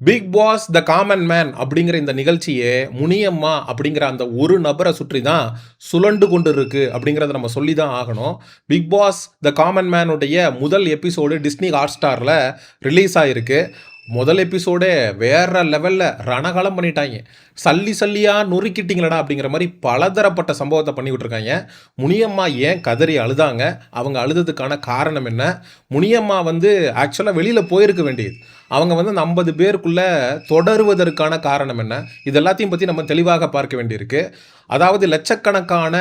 Big Boss the common man அப்படிங்கிற இந்த நிகழ்ச்சியே முனியம்மா அப்படிங்கிற அந்த ஒரு நபரை சுற்றி தான் சுழண்டு கொண்டு இருக்கு அப்படிங்கிறத நம்ம சொல்லி தான் ஆகணும். பிக் பாஸ் த காமன் மேனுடைய முதல் எபிசோடு டிஸ்னி ஹாட் ஸ்டாரில் ரிலீஸ் ஆகிருக்கு. முதல் எபிசோடே வேற லெவலில் ரணகலம் பண்ணிட்டாங்க. சல்லி சல்லியாக நொறுக்கிட்டீங்களடா அப்படிங்கிற மாதிரி பலதரப்பட்ட சம்பவத்தை பண்ணிக்கிட்டு இருக்காங்க. முனியம்மா ஏன் கதறி அழுதாங்க, அவங்க அழுததுக்கான காரணம் என்ன, முனியம்மா ஆக்சுவலாக வெளியில் போயிருக்க வேண்டியது, அவங்க அந்த 50 பேருக்குள்ளே தொடருவதற்கான காரணம் என்ன, இது எல்லாத்தையும் பற்றி நம்ம தெளிவாக பார்க்க வேண்டியிருக்கு. அதாவது லட்சக்கணக்கான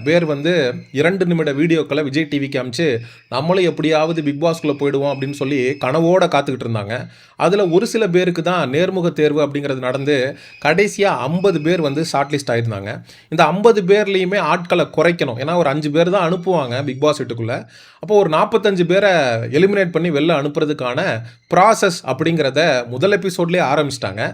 பேர் 2 நிமிட வீடியோக்களை விஜய் டிவிக்கு அமிச்சு நம்மளும் எப்படியாவது பிக் பாஸ்குள்ளே போயிடுவோம் அப்படின்னு சொல்லி கனவோடு காத்துக்கிட்டு இருந்தாங்க. அதில் ஒரு சில பேருக்கு தான் நேர்முக தேர்வு அப்படிங்கிறது நடந்து கடைசியாக 50 பேர் ஷார்ட் லிஸ்ட் ஆகிருந்தாங்க. இந்த 50 பேர்லேயுமே ஆட்களை குறைக்கணும், ஏன்னா ஒரு 5 பேர் தான் அனுப்புவாங்க பிக் பாஸ் வீட்டுக்குள்ளே. அப்போ ஒரு 45 பேரை எலிமினேட் பண்ணி வெளில அனுப்புறதுக்கான ப்ராசஸ் அப்படிங்கிறத முதல் எபிசோட்லேயே ஆரம்பிச்சிட்டாங்க.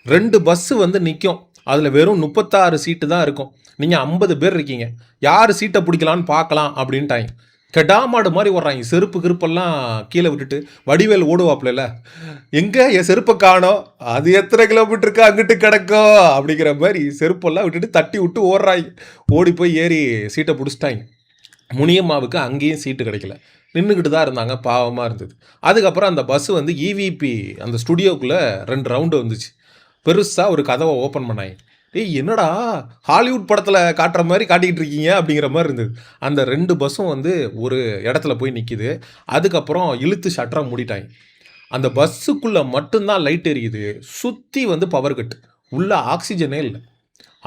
2 பஸ்ஸு நிற்கும், அதில் வெறும் 36 சீட்டு தான் இருக்கும். நீங்கள் 50 பேர் இருக்கீங்க, யார் சீட்டை பிடிக்கலான்னு பார்க்கலாம் அப்படின்ட்டாங்க. கெடாமாடு மாதிரி ஓடுறாங்க, செருப்பு கிருப்பெல்லாம் கீழே விட்டுட்டு. வடிவேல் ஓடுவாப்புல, எங்கே என் செருப்பை காணோம், அது எத்தனை கிலோமீட்டருக்கு அங்கிட்டு கிடக்கும் அப்படிங்கிற மாதிரி செருப்பெல்லாம் விட்டுட்டு தட்டி விட்டு ஓடுறாங்க. ஓடி போய் ஏறி சீட்டை பிடிச்சிட்டாங்க. முனியம்மாவுக்கு அங்கேயும் சீட்டு கிடைக்கல, நின்றுக்கிட்டு தான் இருந்தாங்க, பாவமாக இருந்தது. அதுக்கப்புறம் அந்த பஸ்ஸு இவிபி அந்த ஸ்டுடியோக்குள்ளே 2 ரவுண்டு வந்துச்சு. பெருசாக ஒரு கதவை ஓப்பன் பண்ணாங்க. என்னடா ஹாலிவுட் படத்தில் காட்டுற மாதிரி காட்டிக்கிட்டு இருக்கீங்க அப்படிங்கிற மாதிரி இருந்தது. அந்த 2 பஸ்ஸும் ஒரு இடத்துல போய் நிற்கிது. அதுக்கப்புறம் இழுத்து ஷட்டரை மூடிட்டாங்க. அந்த பஸ்ஸுக்குள்ளே மட்டும்தான் லைட் எரியுது, சுற்றி பவர் கட்டு, உள்ள ஆக்சிஜனே இல்லை.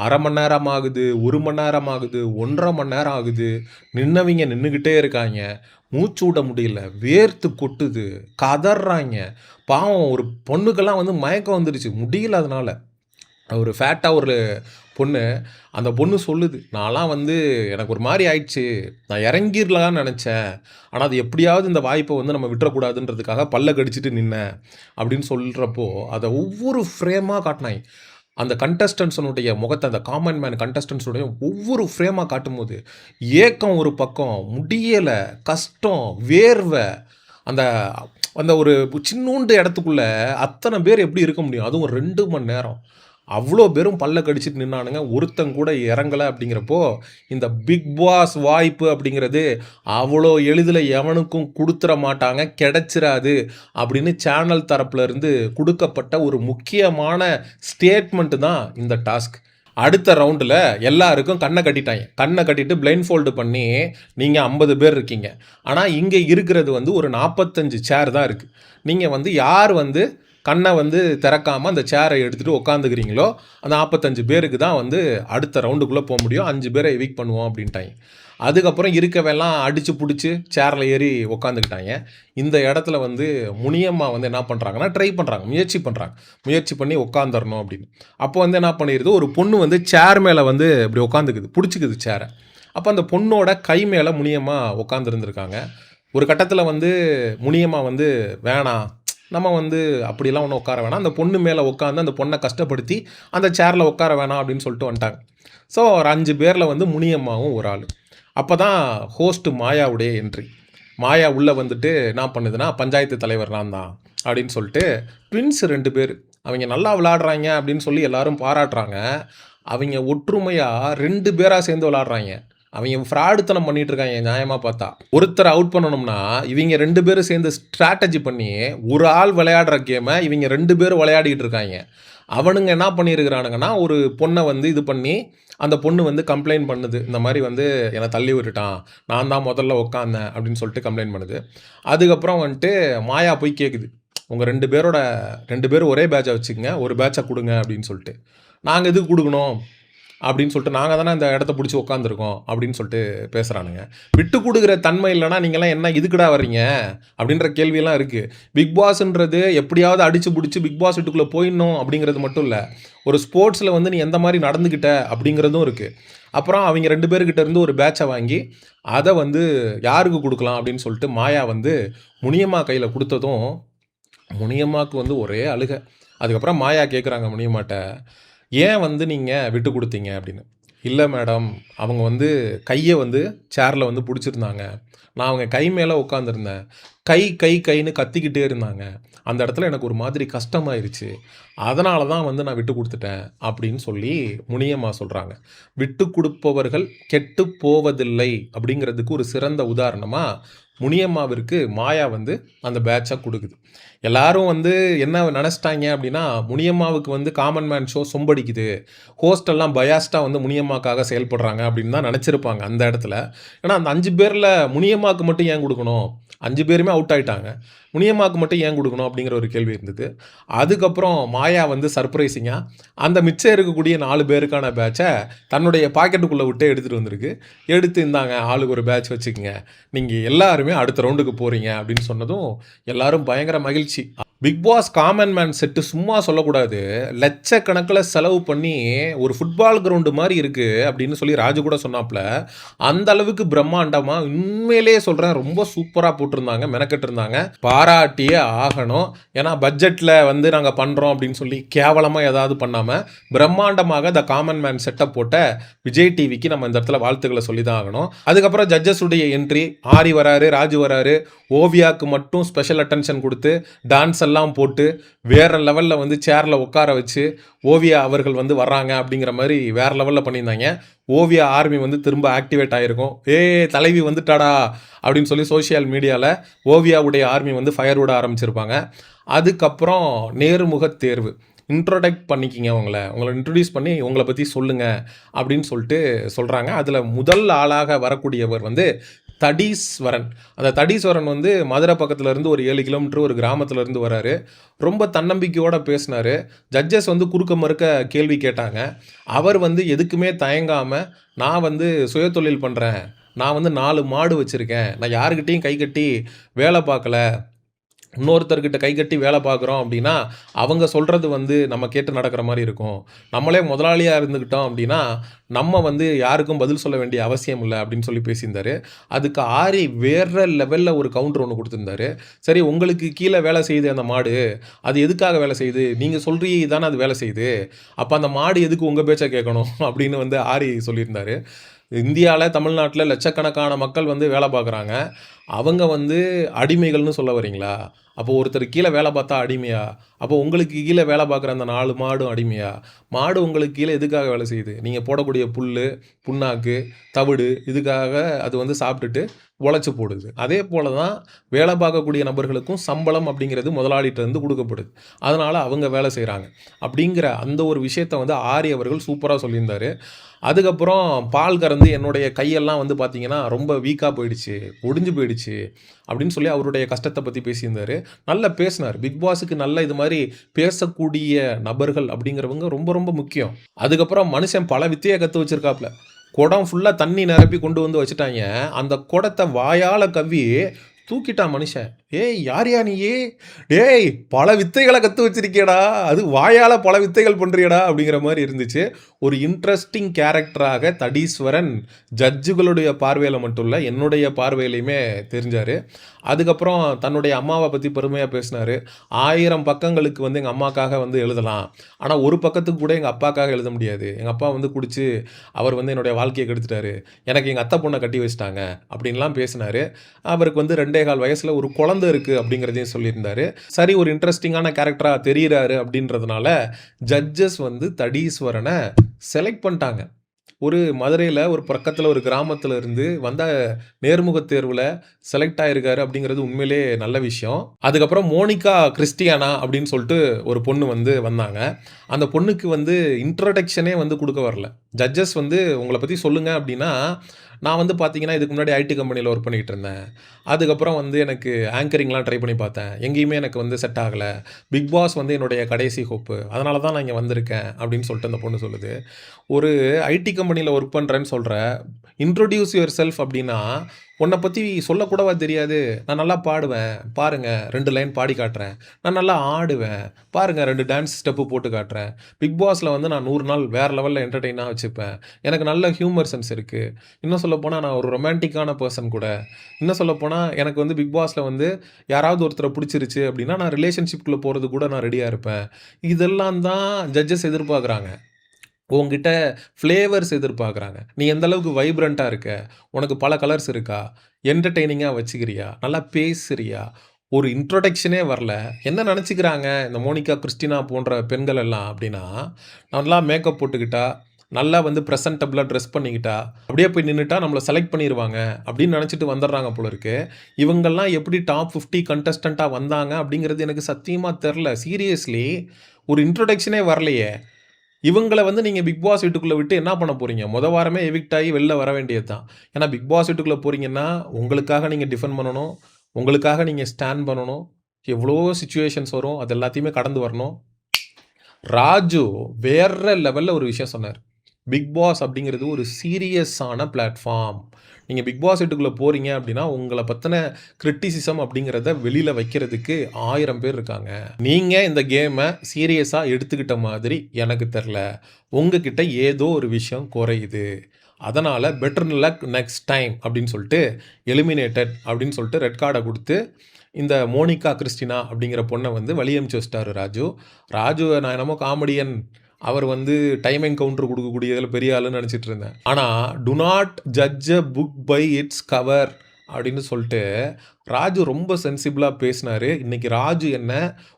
அரை மணி நேரம் ஆகுது, 1 மணி நேரம் ஆகுது, 1.5 மணி நேரம் ஆகுது. நின்னவங்க நின்றுக்கிட்டே இருக்காங்க, மூச்சு விட முடியல, வேர்த்து கொட்டுது, கதறாங்க. பாவம் ஒரு பொண்ணுக்கெல்லாம் மயக்கம் வந்துடுச்சு, முடியல. அதனால் ஒரு ஃபேட்டாக ஒரு பொண்ணு, அந்த பொண்ணு சொல்லுது, நான்லாம் எனக்கு ஒரு மாதிரி ஆயிடுச்சு, நான் இறங்கிடலான்னு நினச்சேன், ஆனால் அது எப்படியாவது இந்த வாய்ப்பை நம்ம விட்டுறக்கூடாதுன்றதுக்காக பல்ல கடிச்சிட்டு நின்னேன் அப்படின்னு சொல்கிறப்போ அதை ஒவ்வொரு ஃப்ரேமாக காட்டினாங்க. அந்த கண்டஸ்டன்ஸனுடைய முகத்தை, அந்த காமன் மேன் கண்டஸ்டன்ஸுடைய ஒவ்வொரு ஃப்ரேமாக காட்டும்போது ஏக்கம் ஒரு பக்கம், முடியலை, கஷ்டம், வேர்வை. அந்த அந்த ஒரு சின்னூண்டு இடத்துக்குள்ளே அத்தனை பேர் எப்படி இருக்க முடியும், அதுவும் 2 மணி நேரம். அவ்வளோ பேரும் பல்ல கடிச்சிட்டு நின்னானுங்க, ஒருத்தங்க அப்படிங்கிறப்போ இந்த பிக் பாஸ் வாய்ப்பு அப்படிங்கிறது அவ்வளோ எளிதில் எவனுக்கும் கொடுத்துட மாட்டாங்க, கிடைச்சிராது அப்படின்னு சேனல் தரப்புலேருந்து கொடுக்கப்பட்ட ஒரு முக்கியமான ஸ்டேட்மெண்ட்டு தான் இந்த டாஸ்க். அடுத்த ரவுண்டில் எல்லாருக்கும் கண்ணை கட்டிட்டு பிளைண்ட் ஃபோல்டு பண்ணி, நீங்கள் 50 பேர் இருக்கீங்க, ஆனால் இங்கே இருக்கிறது ஒரு 45 சேர் தான் இருக்குது. நீங்கள் யார் கண்ணை திறக்காமல் அந்த சேரை எடுத்துகிட்டு உட்காந்துக்கிறீங்களோ அந்த 45 பேருக்கு தான் அடுத்த ரவுண்டுக்குள்ளே போக முடியும். 5 பேரை எவிக் பண்ணுவோம் அப்படின்ட்டாங்க. அதுக்கப்புறம் இருக்கவெல்லாம் அடித்து பிடிச்சி சேரில் ஏறி உட்காந்துக்கிட்டாங்க. இந்த இடத்துல முனியம்மா என்ன பண்ணுறாங்கன்னா, ட்ரை பண்ணுறாங்க, முயற்சி பண்ணி உட்காந்துடணும் அப்படின்னு. அப்போ என்ன பண்ணிடுது, ஒரு பொண்ணு சேர் மேலே இப்படி உட்காந்துக்குது, பிடிச்சிக்குது சேரை. அப்போ அந்த பொண்ணோட கை மேலே முனியம்மா உட்காந்துருந்துருக்காங்க. ஒரு கட்டத்தில் முனியம்மா வேணாம், நம்ம அப்படிலாம் ஒன்றும் உட்கார வேணாம், அந்த பொண்ணு மேலே உட்காந்து அந்த பொண்ணை கஷ்டப்படுத்தி அந்த சேரில் உட்கார வேணாம் அப்படின்னு சொல்லிட்டு வந்துட்டாங்க. ஸோ ஒரு 5 பேரில் முனியம்மாவும் ஒரு ஆள். அப்போ தான் ஹோஸ்ட்டு மாயாவுடைய என்ட்ரி. மாயா உள்ளே என்ன பண்ணுதுன்னா, பஞ்சாயத்து தலைவர் நான் தான் அப்படின்னு சொல்லிட்டு, ட்வின்ஸ் 2 பேர், அவங்க நல்லா விளாடுறாங்க அப்படின்னு சொல்லி எல்லாரும் பாராட்டுறாங்க. அவங்க ஒற்றுமையாக 2 பேராக சேர்ந்து விளாடுறாங்க. அவங்க ஃப்ராடுத்தனம் பண்ணிகிட்டு இருக்காங்க. நியாயமாக பார்த்தா ஒருத்தரை அவுட் பண்ணணும்னா இவங்க 2 பேரும் சேர்ந்து ஸ்ட்ராட்டஜி பண்ணி ஒரு ஆள் விளையாடுற கேமை இவங்க 2 பேரும் விளையாடிக்கிட்டு இருக்காங்க. அவனுங்க என்ன பண்ணியிருக்கிறானுங்கன்னா, ஒரு பொண்ணை இது பண்ணி அந்த பொண்ணு கம்ப்ளைண்ட் பண்ணுது, இந்த மாதிரி என்னை தள்ளி விட்டுட்டான், நான் தான் முதல்ல உட்காந்தேன் அப்படின்னு சொல்லிட்டு கம்ப்ளைண்ட் பண்ணுது. அதுக்கப்புறம் மாயா போய் கேட்குது, உங்கள் 2 பேரும் ஒரே பேட்சை வச்சுக்கங்க, ஒரு பேட்சை கொடுங்க அப்படின்னு சொல்லிட்டு. நாங்கள் எதுக்கு கொடுக்கணும் அப்படின்னு சொல்லிட்டு, நாங்கள் தானே இந்த இடத்த பிடிச்சி உட்காந்துருக்கோம் அப்படின்னு சொல்லிட்டு பேசுகிறானுங்க. விட்டு கொடுக்குற தன்மை இல்லைனா நீங்களாம் என்ன இதுக்குடா வர்றீங்க அப்படின்ற கேள்வியெல்லாம் இருக்குது. பிக் பாஸ்ன்றது எப்படியாவது அடித்து பிடிச்சி பிக் பாஸ் வீட்டுக்குள்ளே போயிடணும் அப்படிங்கிறது மட்டும் இல்லை, ஒரு ஸ்போர்ட்ஸில் நீ எந்த மாதிரி நடந்துக்கிட்ட அப்படிங்கிறதும் இருக்குது. அப்புறம் அவங்க 2 பேர்கிட்ட இருந்து ஒரு பேட்சை வாங்கி அதை யாருக்கு கொடுக்கலாம் அப்படின்னு சொல்லிட்டு மாயா முனியம்மா கையில் கொடுத்ததும் முனியம்மாவுக்கு ஒரே அழுகை. அதுக்கப்புறம் மாயா கேட்குறாங்க முனியம்மாட்ட, ஏன் நீங்கள் விட்டு கொடுத்தீங்க அப்படின்னு. இல்லை மேடம், அவங்க கையை சேரில் பிடிச்சிருந்தாங்க, நான் அவங்க கை மேலே உட்காந்துருந்தேன், கைன்னு கத்திக்கிட்டே இருந்தாங்க. அந்த இடத்துல எனக்கு ஒரு மாதிரி கஷ்டமாயிருச்சு. அதனால தான் வந்து நான் விட்டு குடுத்துட்டேன் அப்படின்னு சொல்லி முனியம்மா சொல்றாங்க. "விட்டுக் குடுப்பவர்கள் கெட்டுப் போவதில்லை" அப்படிங்கிறதுக்கு ஒரு சிறந்த உதாரணமா முனியம்மாவிற்கு மாயா வந்து அந்த பேட்ச குடுக்குது. எல்லாரும் வந்து என்ன நெனச்சுட்டாய்ங்க அப்படின்னா, முனியம்மாவுக்கு வந்து காமன் மேன் ஷோ சொம்படிக்குது. ஹோஸ்ட் எல்லாம் பயாஸ்டா வந்து முனியம்மாக்காக செயல்படுறாங்க அப்படின்னு தான் நெனச்சிருப்பாங்க அந்த இடத்துல. ஏன்னா அந்த 5 பேர்ல முனியம்மாக்கு மட்டும் ஏன் குடுக்கணும்? 5 பேருமே அவுட் ஆயிட்டாங்க. முனியம்மாக்கு மட்டும் ஏன் குடுக்கணும்? அப்படிங்கிற ஒரு கேள்வி இருந்தது. அதுக்கப்புறம் மாயா வந்து சர்ப்ரைசிங்கா அந்த மிச்சம் இருக்கக்கூடிய 4 பேருக்கான பேட்ச தன்னுடைய பாக்கெட்டுக்குள்ள விட்டே எடுத்துட்டு வந்திருக்கு. எடுத்து இந்தாங்க ஆளுக்கு ஒரு பேட்ச் வச்சுக்கங்க. நீங்க எல்லாருமே அடுத்த ரவுண்டுக்கு போறீங்க அப்படின்னு சொன்னதும் எல்லாரும் பயங்கர மகிழ்ச்சி. Bigg Boss common man set சும்மா சொல்லக்கூடாது. லட்சக்கணக்கில செலவு பண்ணி ஒரு ஃபுட்பால் கிரவுண்ட் மாரி இருக்கு அப்படின்னு சொல்லி ராஜு கூட சொன்னாப்ல. அந்த அளவுக்கு பிரம்மாண்டமா உண்மையிலேயே சொல்றேன் ரொம்ப சூப்பரா போட்டிருந்தாங்க. மெனக்கெட்டிருந்தாங்க. பாராட்டியே ஆகணும். ஏன்னா பட்ஜெட்ல வந்து நாங்க பண்றோம் அப்படின்னு சொல்லி கேவலமா ஏதாவது பண்ணாம பிரம்மாண்டமாக த காமன் மேன் செட்டப் போட்ட விஜய் டிவிக்கு நம்ம இந்த இடத்துல வாழ்த்துக்களை சொல்லி தான் ஆகணும். அதுக்கப்புறம் ஜட்ஜஸ் உடைய என்ட்ரி ஆரி வராரு, ராஜு வராரு. ஓவியாக்கு மட்டும் ஸ்பெஷல் அட்டென்ஷன் கொடுத்து டான்ஸ் எல்லாம் போட்டு வேற லெவலில் வந்து சேரில் உட்கார வச்சு ஓவியா அவர்கள் வந்து வர்றாங்க அப்படிங்கிற மாதிரி வேற லெவலில் பண்ணியிருந்தாங்க. ஓவியா ஆர்மி வந்து திரும்ப ஆக்டிவேட் ஆகிருக்கும். தலைவி வந்துட்டாடா அப்படின்னு சொல்லி சோஷியல் மீடியாவில் ஓவியாவுடைய ஆர்மி வந்து ஃபயர் விட ஆரம்பிச்சிருப்பாங்க. அதுக்கப்புறம் நேர்முக தேர்வு இன்ட்ரோடக்ட் பண்ணிக்கிங்க உங்களை இன்ட்ரடியூஸ் பண்ணி உங்களை பற்றி சொல்லுங்கள் அப்படின்னு சொல்லிட்டு சொல்கிறாங்க. அதில் முதல் ஆளாக வரக்கூடியவர் வந்து தடீஸ்வரன். அந்த தடீஸ்வரன் வந்து மதுரை பக்கத்துல இருந்து ஒரு 7 கிலோமீட்டர் ஒரு கிராமத்துல இருந்து வராரு. ரொம்ப தன்னம்பிக்கையோட பேசினாரு. ஜட்ஜஸ் வந்து குறுக்க மறுக்க கேள்வி கேட்டாங்க. அவர் வந்து எதுக்குமே தயங்காம நான் வந்து சுயதொழில் பண்றேன். நான் வந்து 4 மாடு வச்சிருக்கேன். நான் யாருக்கிட்டையும் கை கட்டி வேலை பார்க்கல. இன்னொருத்தர்கிட்ட கை கட்டி வேலை பார்க்குறோம் அப்படின்னா அவங்க சொல்கிறது வந்து நம்ம கேட்டு நடக்கிற மாதிரி இருக்கும். நம்மளே முதலாளியாக இருந்துக்கிட்டோம் அப்படின்னா நம்ம வந்து யாருக்கும் பதில் சொல்ல வேண்டிய அவசியம் இல்லை அப்படின்னு சொல்லி பேசியிருந்தாரு. அதுக்கு ஆரி வேற லெவலில் ஒரு கவுண்டர் ஒன்று கொடுத்துருந்தாரு. சரி உங்களுக்கு கீழே வேலை செய்யுது அந்த மாடு, அது எதுக்காக வேலை செய்யுது? நீங்கள் சொல்கிறீங்க தானே அது வேலை செய்யுது. அப்போ அந்த மாடு எதுக்கு உங்கள் பேச்சை கேட்கணும் அப்படின்னு வந்து ஆரி சொல்லியிருந்தாரு. இந்தியாவில் தமிழ்நாட்டில் லட்சக்கணக்கான மக்கள் வந்து வேலை பார்க்குறாங்க. அவங்க வந்து அடிமைகள்னு சொல்ல வரீங்களா? அப்போ ஒருத்தர் கீழே வேலை பார்த்தா அடிமையா? அப்போ உங்களுக்கு கீழே வேலை பார்க்குற அந்த 4 மாடும் அடிமையா? மாடு உங்களுக்கு கீழே எதுக்காக வேலை செய்யுது? நீங்கள் போடக்கூடிய புல்லு, புண்ணாக்கு, தவிடு இதுக்காக அது வந்து சாப்பிட்டுட்டு உழைச்சி போடுது. அதே போல தான் வேலை பார்க்கக்கூடிய நபர்களுக்கும் சம்பளம் அப்படிங்கிறது முதலாளிகிட்டேருந்து கொடுக்கப்படுது. அதனால் அவங்க வேலை செய்கிறாங்க. அப்படிங்கிற அந்த ஒரு விஷயத்த வந்து ஆரி அவர்கள் சூப்பராக சொல்லியிருந்தார். அதுக்கப்புறம் பால் கறந்து என்னுடைய கையெல்லாம் வந்து பார்த்தீங்கன்னா ரொம்ப வீக்காக போயிடுச்சு, ஒடிஞ்சு போயிடுச்சு அப்படின்னு சொல்லி அவருடைய கஷ்டத்தை பற்றி பேசியிருந்தார். நல்லா பேசினார். பிக் பாஸுக்கு நல்ல இது மாதிரி பேசக்கூடிய நபர்கள் அப்படிங்கிறவங்க ரொம்ப ரொம்ப முக்கியம். அதுக்கப்புறம் மனுஷன் பல வித்தையை கற்று வச்சிருக்காப்புல. குடம் ஃபுல்லாக தண்ணி நிரப்பி கொண்டு வந்து வச்சுட்டாங்க. அந்த குடத்தை வாயால் கவ்வி தூக்கிட்டான் மனுஷன். யார்யா நீயே? பல வித்தைகளை கற்று வச்சிருக்கியடா, அது வாயால் பல வித்தைகள் பண்ணுறியடா அப்படிங்கிற மாதிரி இருந்துச்சு. ஒரு இன்ட்ரெஸ்டிங் கேரக்டராக தடீஸ்வரன் ஜட்ஜுகளுடைய பார்வையில் மட்டும் இல்லை என்னுடைய பார்வையிலையுமே தெரிஞ்சார். அதுக்கப்புறம் தன்னுடைய அம்மாவை பற்றி பெருமையாக பேசினார். 1000 பக்கங்களுக்கு வந்து எங்கள் அம்மாக்காக வந்து எழுதலாம், ஆனால் ஒரு பக்கத்துக்கு கூட எங்கள் அப்பாக்காக எழுத முடியாது. எங்கள் அப்பா வந்து குடிச்சு அவர் வந்து என்னுடைய வாழ்க்கையை கெடுத்துட்டாரு, எனக்கு எங்கள் அத்தை பொண்ணை கட்டி வச்சிட்டாங்க அப்படின்லாம் பேசினார். அவருக்கு வந்து 2.25 வயசில் ஒரு குழந்தை இருக்குது அப்படிங்கிறதையும் சொல்லியிருந்தார். சரி ஒரு இன்ட்ரெஸ்டிங்கான கேரக்டராக தெரிகிறாரு அப்படின்றதுனால ஜட்ஜஸ் வந்து தடீஸ்வரனை செலக்ட் பண்ணிட்டாங்க. ஒரு மதுரையில் ஒரு பக்கத்தில் ஒரு கிராமத்தில் இருந்து வந்த நேர்முக தேர்வில் செலக்ட் ஆகிருக்காரு அப்படிங்கிறது உண்மையிலே நல்ல விஷயம். அதுக்கப்புறம் மோனிகா கிறிஸ்டியானா அப்படின்னு சொல்லிட்டு ஒரு பொண்ணு வந்து வந்தாங்க. அந்த பொண்ணுக்கு வந்து இன்ட்ரடக்ஷனே வந்து கொடுக்க வரல. ஜட்ஜஸ் வந்து உங்களை பற்றி சொல்லுங்கள் அப்படின்னா நான் வந்து பார்த்தீங்கன்னா இதுக்கு முன்னாடி ஐடி கம்பெனியில் ஒர்க் பண்ணிகிட்டு இருந்தேன். அதுக்கப்புறம் வந்து எனக்கு ஆங்கரிங்லாம் ட்ரை பண்ணி பார்த்தேன். எங்கேயுமே எனக்கு வந்து செட் ஆகலை. பிக் பாஸ் வந்து என்னுடைய கடைசி ஹோப்பு. அதனால தான் நான் இங்கே வந்திருக்கேன் அப்படின்னு சொல்லிட்டு அந்த பொண்ணு சொல்லுது. ஒரு ஐடி கம்பெனியில் ஒர்க் பண்ணுறேன்னு சொல்கிற, இன்ட்ரோடியூஸ் யுவர் செல்ஃப் அப்படின்னா உன்னை பற்றி சொல்லக்கூடவா தெரியாது? நான் நல்லா பாடுவேன் பாருங்கள், 2 லைன் பாடி காட்டுறேன். நான் நல்லா ஆடுவேன் பாருங்கள், 2 டான்ஸ் ஸ்டெப்பு போட்டு காட்டுறேன். பிக் பாஸில் வந்து நான் 100 நாள் வேறு லெவலில் என்டர்டெயினாக வச்சுப்பேன். எனக்கு நல்ல ஹியூமர் சென்ஸ் இருக்குது. இன்னும் சொல்லப்போனால் நான் ஒரு ரொமான்டிக்கான பர்சன் கூட. இன்னும் சொல்லப்போனால் எனக்கு வந்து பிக் பாஸில் வந்து யாராவது ஒருத்தரை பிடிச்சிருச்சு அப்படின்னா நான் ரிலேஷன்ஷிப்குள்ளே போகிறது கூட நான் ரெடியாக இருப்பேன். இதெல்லாம் தான் ஜட்ஜஸ் எதிர்பார்க்குறாங்க. உன்கிட்ட ஃப்ளேவர்ஸ் எதிர்பார்க்குறாங்க. நீ எந்த அளவுக்கு வைப்ரன்ட்டா இருக்க? உனக்கு பல கலர்ஸ் இருக்கா? என்டர்டெய்னிங்கா வச்சுக்கிறியா? நல்லா பேசுறியா? ஒரு இன்ட்ரோடக்ஷனே வரல. என்ன நெனச்சுக்கிறாங்க, இந்த மோனிகா, கிறிஸ்டினா போன்ற பெண்கள் எல்லாம் அப்டின்னா, நல்லா மேக்கப் போட்டுக்கிட்டா, நல்லா வந்து பிரசன்டபிளா ட்ரெஸ் பண்ணிக்கிட்டா, அப்படியே போய் நின்னுட்டா நம்மள செலக்ட் பண்ணிருவாங்க அப்படின்னு நெனச்சுட்டு வந்துர்றாங்க போல இருக்கு. இவங்கலாம் எப்படி டாப் 50 கண்டஸ்டன்ட்டா வந்தாங்க அப்படிங்கிறது எனக்கு சத்தியமா தெர்ல. சீரியஸ்லி ஒரு இன்ட்ரோடக்ஷனே வரலையே! இவங்கள வந்து நீங்க பிக் பாஸ் வீட்டுக்குள்ள விட்டு என்ன பண்ண போறீங்க? மொத வாரமே எவிக்ட் ஆயி வெளில வர வேண்டியது தான். ஏன்னா பிக் பாஸ் வீட்டுக்குள்ள போறீங்கன்னா, உங்களுக்காக நீங்க டிஃபெண்ட் பண்ணணும். உங்களுக்காக நீங்க ஸ்டாண்ட் பண்ணணும். எவ்வளவோ சிச்சுவேஷன்ஸ் வரும். அது எல்லாத்தையுமே கடந்து வரணும். ராஜு வேற லெவல்ல ஒரு விஷயம் சொன்னாரு. பிக் பாஸ் அப்படிங்கிறது ஒரு சீரியஸான பிளாட்ஃபார்ம். நீங்க பிக் பாஸ் வீட்டுக்குள்ள போறீங்க அப்படின்னா, உங்கள பத்தின கிரிட்டிசிசம் அப்படிங்கிறத வெளியில வைக்கிறதுக்கு 1000 பேர் இருக்காங்க. நீங்க இந்த கேம சீரியஸா எடுத்துக்கிட்ட மாதிரி எனக்கு தெர்ல. உங்ககிட்ட ஏதோ ஒரு விஷயம் குறையுது. அதனால பெட்டர் லக் நெக்ஸ்ட் டைம் அப்படின்னு சொல்லிட்டு எலிமினேட்டட் அப்படின்னு சொல்லிட்டு ரெட் கார்ட குடுத்து, இந்த மோனிகா கிறிஸ்டினா அப்படிங்கிற பொண்ண வந்து வழி அனுப்பிச்சு வச்சுட்டாரு ராஜு. ராஜுவ நான் என்னமோ காமெடியன், அவர் வந்து டைம் என்கவுண்டர் குடுக்கக்கூடியதுல பெரிய ஆளுன்னு நெனச்சுட்டு இருந்தேன். ஆனா, "do not judge a book by it's cover" அப்படின்னு சொல்ட்டு ராஜு ரொம்ப சென்சிபிளா பேசினாரு. இன்னைக்கு ராஜு என்ன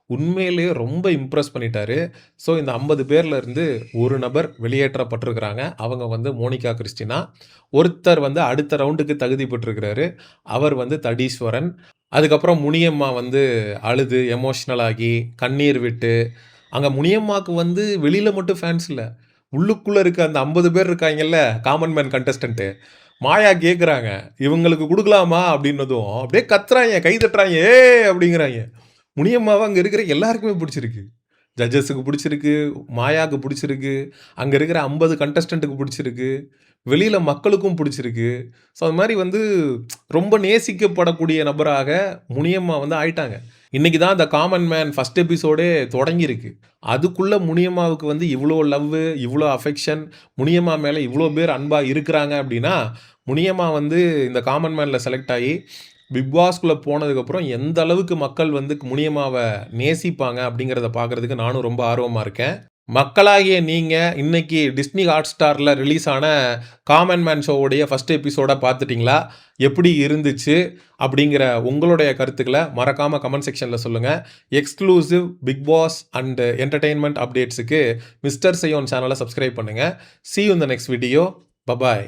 உண்மையிலேயே ரொம்ப இம்ப்ரெஸ் பண்ணிட்டாரு. ஸோ, இந்த 50 பேர்ல இருந்து ஒரு நபர் வெளியேற்றப்பட்டிருக்கிறாங்க. அவங்க வந்து மோனிகா கிறிஸ்டினா. ஒருத்தர் வந்து அடுத்த ரவுண்டுக்கு தகுதி பெற்றிருக்கிறாரு. அவர் வந்து தடீஸ்வரன். அதுக்கப்புறம் முனியம்மா வந்து அழுது, எமோஷனல் ஆகி, கண்ணீர் விட்டு, அங்க முனியம்மாக்கு வந்து வெளியில மட்டும் ஃபேன்ஸ் இல்ல. உள்ளுக்குள்ள இருக்க அந்த 50 பேர் இருக்காய்ங்கல்ல, காமன் மேன் கண்டஸ்டன்ட். மாயா கேட்குறாங்க, "இவங்களுக்கு குடுக்கலாமா?" அப்படின்னதும், அப்படியே கத்துறாய்ங்க, கை தட்டுறாய்ங்க, "ஏய்!" அப்படிங்கிறாய்ங்க. முனியம்மாவ அங்க இருக்கிற எல்லாருக்குமே பிடிச்சிருக்கு. ஜட்ஜஸுக்கு பிடிச்சிருக்கு, மாயாக்கு பிடிச்சிருக்கு, அங்க இருக்கிற 50 கண்டஸ்டன்ட்க்கு பிடிச்சிருக்கு, வெளியில மக்களுக்கும் பிடிச்சிருக்கு. ஸோ, அது மாரி வந்து ரொம்ப நேசிக்கப்படக்கூடிய நபராக முனியம்மா வந்து ஆயிட்டாங்க. இன்னைக்கு தான் த காமன் மேன் ஃபர்ஸ்ட் எபிசோடே தொடங்கியிருக்கு. அதுக்குள்ள முனியம்மாவுக்கு வந்து இவ்ளோ லவ்வு, இவ்ளோ அஃபெக்ஷன், முனியம்மா மேல இவ்ளோ பேர் அன்பா இருக்கிறாங்க அப்படின்னா, முனியம்மா வந்து இந்த காமன் மேன்ல செலக்ட் ஆயி, பிக் பாஸ்குள்ள போனதுக்கப்புறம் எந்த அளவுக்கு மக்கள் வந்து முனியம்மாவ நேசிப்பாங்க அப்படிங்கிறத பார்க்கறதுக்கு நானும் ரொம்ப ஆர்வமா இருக்கேன். மக்களாகிய நீங்க இன்னைக்கு டிஸ்னி ஹாட்ஸ்டார்ல ரிலீஸ் ஆன காமன் மேன் ஷோவுடைய ஃபர்ஸ்ட் எபிசோட பார்த்துட்டீங்களா? எப்படி இருந்துச்சு? அப்படிங்கிற உங்களுடைய கருத்துக்கள மறக்காம கமெண்ட் செக்ஷன்ல சொல்லுங்க. Exclusive Bigg Boss and entertainment அப்டேட்ஸ்க்கு மிஸ்டர் செய்யோன் சேனல சப்ஸ்கிரைப் பண்ணுங்க. See you in the next video. Bye bye.